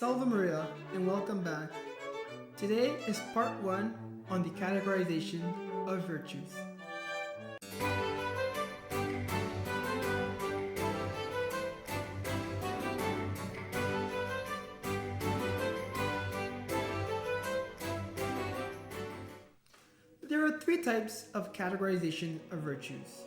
Salve Maria and welcome back. Today is part 1 on the categorization of virtues. There are 3 types of categorization of virtues.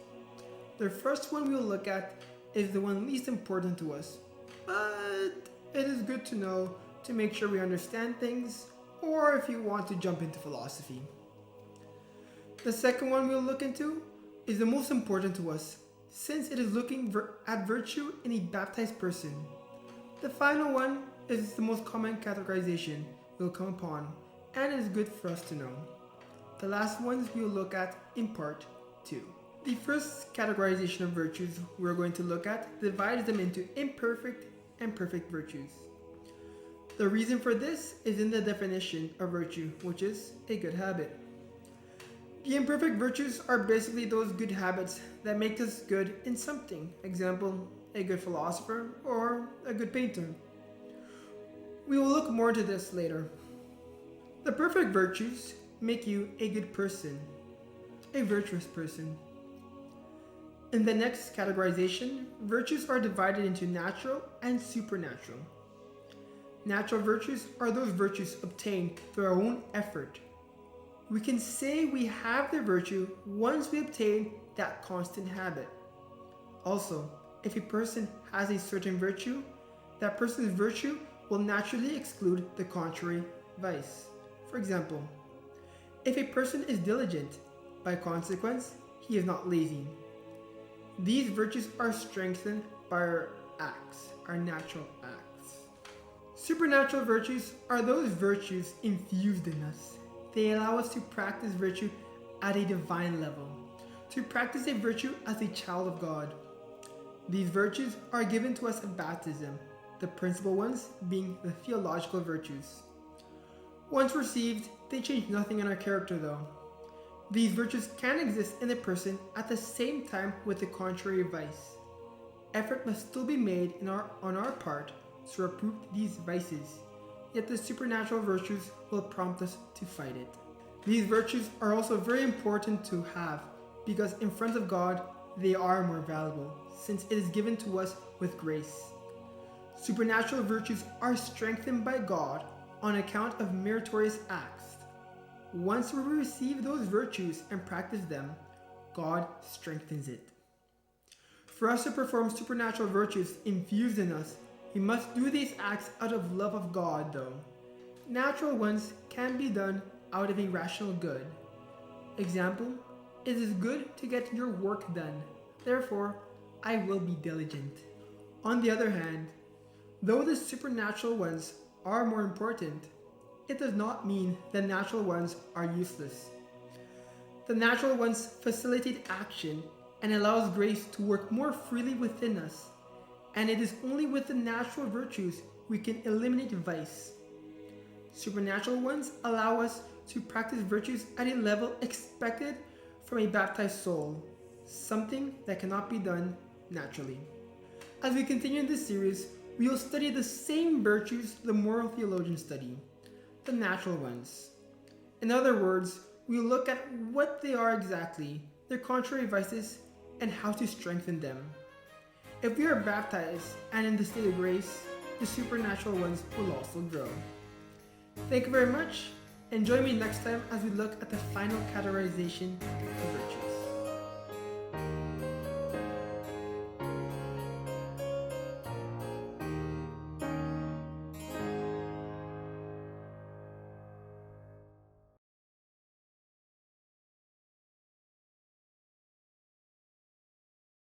The first one we'll look at is the one least important to us, but it is good to know to make sure we understand things, or if you want to jump into philosophy. The second one we'll look into is the most important to us, since it is looking at virtue in a baptized person. The final one is the most common categorization we'll come upon, and it is good for us to know. The last ones we'll look at in part 2. The first categorization of virtues we're going to look at divides them into imperfect and perfect virtues. The reason for this is in the definition of virtue, which is a good habit. The imperfect virtues are basically those good habits that make us good in something. Example, a good philosopher or a good painter. We will look more into this later. The perfect virtues make you a good person, a virtuous person. In the next categorization, virtues are divided into natural and supernatural. Natural virtues are those virtues obtained through our own effort. We can say we have the virtue once we obtain that constant habit. Also, if a person has a certain virtue, that person's virtue will naturally exclude the contrary vice. For example, if a person is diligent, by consequence, he is not lazy. These virtues are strengthened by our acts, our natural acts. Supernatural virtues are those virtues infused in us. They allow us to practice virtue at a divine level, to practice a virtue as a child of God. These virtues are given to us at baptism, the principal ones being the theological virtues. Once received, they change nothing in our character though. These virtues can exist in a person at the same time with the contrary vice. Effort must still be made on our part to reprove these vices, yet the supernatural virtues will prompt us to fight it. These virtues are also very important to have because in front of God they are more valuable since it is given to us with grace. Supernatural virtues are strengthened by God on account of meritorious acts. Once we receive those virtues and practice them, God strengthens it. For us to perform supernatural virtues infused in us, we must do these acts out of love of God though. Natural ones can be done out of a rational good. Example, it is good to get your work done, therefore I will be diligent. On the other hand, though the supernatural ones are more important, it does not mean the natural ones are useless. The natural ones facilitate action and allows grace to work more freely within us, and it is only with the natural virtues we can eliminate vice. Supernatural ones allow us to practice virtues at a level expected from a baptized soul, something that cannot be done naturally. As we continue in this series, we will study the same virtues the moral theologians study, the natural ones. In other words, we will look at what they are exactly, their contrary vices, and how to strengthen them. If we are baptized and in the state of grace, the supernatural ones will also grow. Thank you very much, and join me next time as we look at the final categorization of virtues.